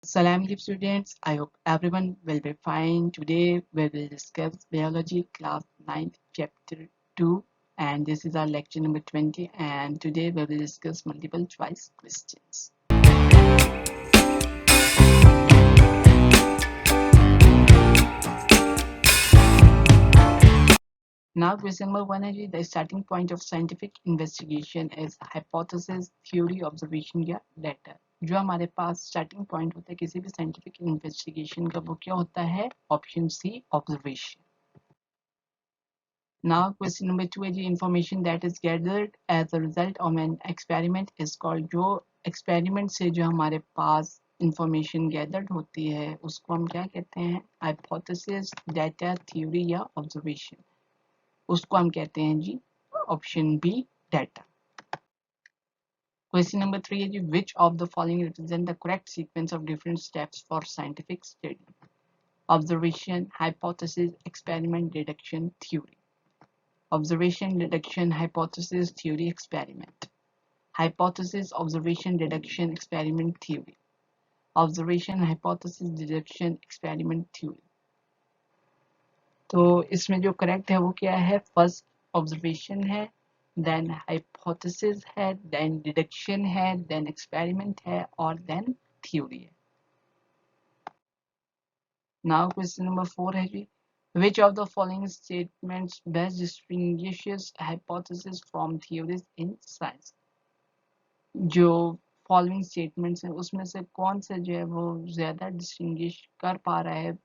Salam dear students, I hope everyone will be fine. Today we will discuss biology class 9th chapter 2 and this is our lecture number 20 and today we will discuss multiple choice questions. Now question number 1 है जी the starting point of scientific investigation is hypothesis, theory, observation या data. जो हमारे पास starting point होता है किसी भी scientific investigation का वो क्या होता है option C observation. Now question number 2 है जी information that is gathered as a result of an experiment is called. जो experiment से जो हमारे पास information gathered होती है उसको हम क्या कहते हैं hypothesis, data, theory या observation. उसको हम कहते हैं जी option B data. Question number 3 है जी which of the following represent the correct sequence of different steps for scientific study? Observation, hypothesis, experiment, deduction, theory. Observation, deduction, hypothesis, theory, experiment. Hypothesis, observation, deduction, experiment, theory. Observation, hypothesis, deduction, experiment, theory. तो इसमें जो correct है वो क्या है first observation है then hypothesis है then deduction है देन एक्सपेरिमेंट है और देन थ्योरी है. नाउ क्वेश्चन नंबर 4 है जी which of the following statements best distinguishes hypothesis from theories in science? जो फॉलोइंग स्टेटमेंट्स हैं उसमें से कौन सा जो है वो ज्यादा डिस्टिंग्विश कर पा रहा है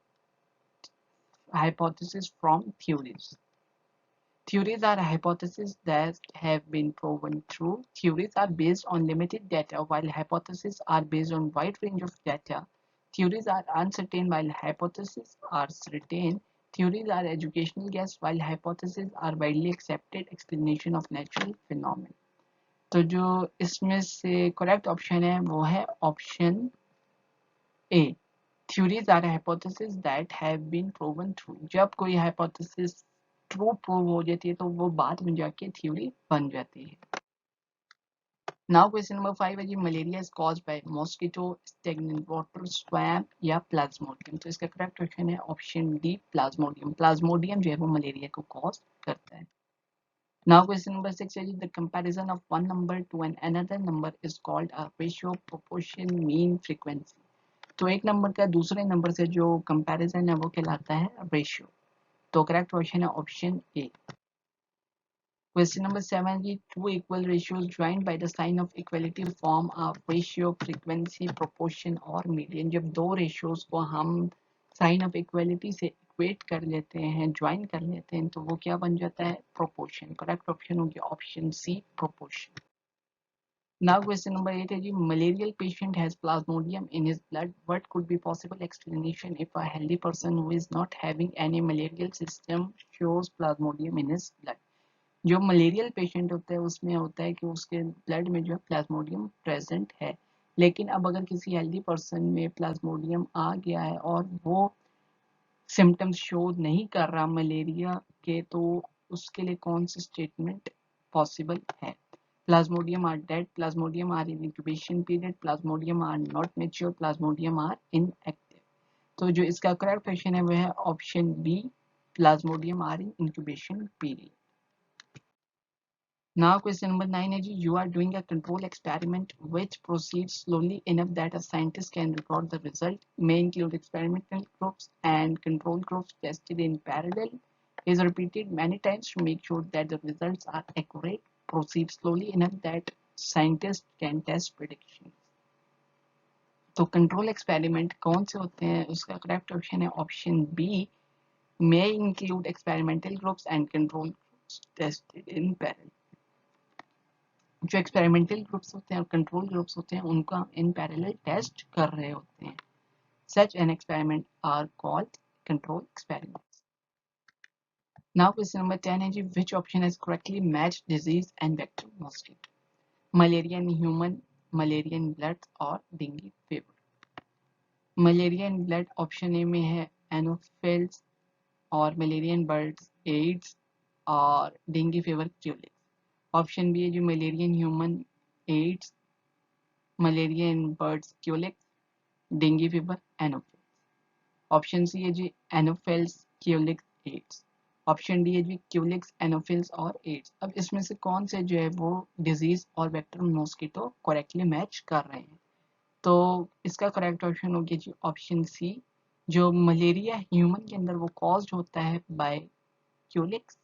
hypothesis from theories? Theories are hypotheses that have been proven true. Theories are based on limited data, while hypotheses are based on wide range of data. Theories are uncertain, while hypotheses are certain. Theories are educational guess, while hypotheses are widely accepted explanation of natural phenomena. तो जो इसमें से correct option है वो है option A. Theories are hypotheses that have been proven true. जब कोई hypothesis true prove हो जाती है तो वो बाद में जाके थ्योरी बन जाती है. नाउ क्वेश्चन नंबर 5 है जी malaria is caused by mosquito, stagnant water, swamp या प्लाज्मोडियम. तो इसका करेक्ट ऑप्शन है ऑप्शन डी प्लाज्मोडियम. प्लाज्मोडियम जो है वो मलेरिया को कॉज करता है. नाउ क्वेश्चन नंबर 6 है जी the comparison of one number to an another number is called a ratio, proportion, mean, frequency. तो एक नंबर का दूसरे नंबर से जो कंपैरिजन है वो कहलाता है रेशियो. तो करेक्ट ऑप्शन है option A. Question number 7 G two equal ratios joined by the sign of equality form a ratio, frequency, proportion और median. जब दो ratios को हम sign of equality से equate कर लेते हैं join कर लेते हैं तो वो क्या बन जाता है proportion. correct option होगी option C proportion. Now question number 8 है जी malarial patient has plasmodium in his blood. What could be possible explanation if a healthy person who is not having any malarial system shows plasmodium in his blood? जो malarial patient होता है उसमें होता है कि उसके blood में जो है प्लाज्मोडियम प्रेजेंट है, लेकिन अब अगर किसी हेल्दी पर्सन में प्लाज्मोडियम आ गया है और वो सिम्टम्स शो नहीं कर रहा मलेरिया के तो उसके लिए कौन सी स्टेटमेंट पॉसिबल है? Plasmodium are dead, plasmodium are in incubation period, plasmodium are not mature, plasmodium are inactive. तो जो इसका करेक्ट क्वेश्चन है वह है option B plasmodium are in incubation period. Now question number 9 is you are doing a control experiment which proceeds slowly enough that a scientist can record the result. May include experimental groups and control groups tested in parallel. Is repeated many times to make sure that the results are accurate. Proceed slowly enough that scientists can test predictions. तो control experiment कौन से होते हैं उसका correct option है option B may include experimental groups and control groups tested in parallel. जो experimental groups होते हैं और कंट्रोल ग्रुप्स होते हैं उनका इन पैरेलल टेस्ट कर रहे होते हैं. Such an experiment are called control experiments. Now question number 10 है जी which option has correctly matched disease and vector mosquito? Malaria in human, malaria in blood और dengue fever. Malaria in blood option A में है anopheles और malaria in birds aedes और dengue fever culex. Option B है जो malaria in human aedes, malaria in birds culex, dengue fever, anopheles. Option C है जी anopheles, culex, aedes. Option D है जी culex, anopheles और एड्स। अब इसमें से कौन से जो है वो डिजीज और वेक्टर मॉस्किटो करेक्टली मैच कर रहे हैं? तो इसका करेक्ट ऑप्शन हो गया जी ऑप्शन सी, जो मलेरिया ह्यूमन के अंदर वो कॉज्ड होता है बाय क्यूलिक्स,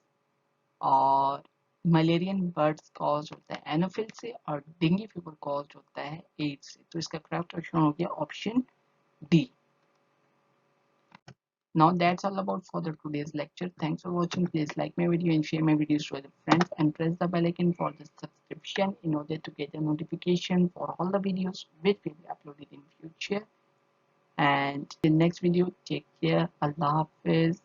और मलेरियन बर्ड्स कॉज होता है एनोफिल से, और डेंगू फीवर कॉज होता है एड्स से। तो इसका करेक्ट ऑप्शन हो गया option D. Now that's all about for the today's lecture. Thanks for watching. Please like my video and share my videos with your friends and press the bell icon for the subscription in order to get a notification for all the videos which will be uploaded in future. And the next video, take care. Allah Hafiz.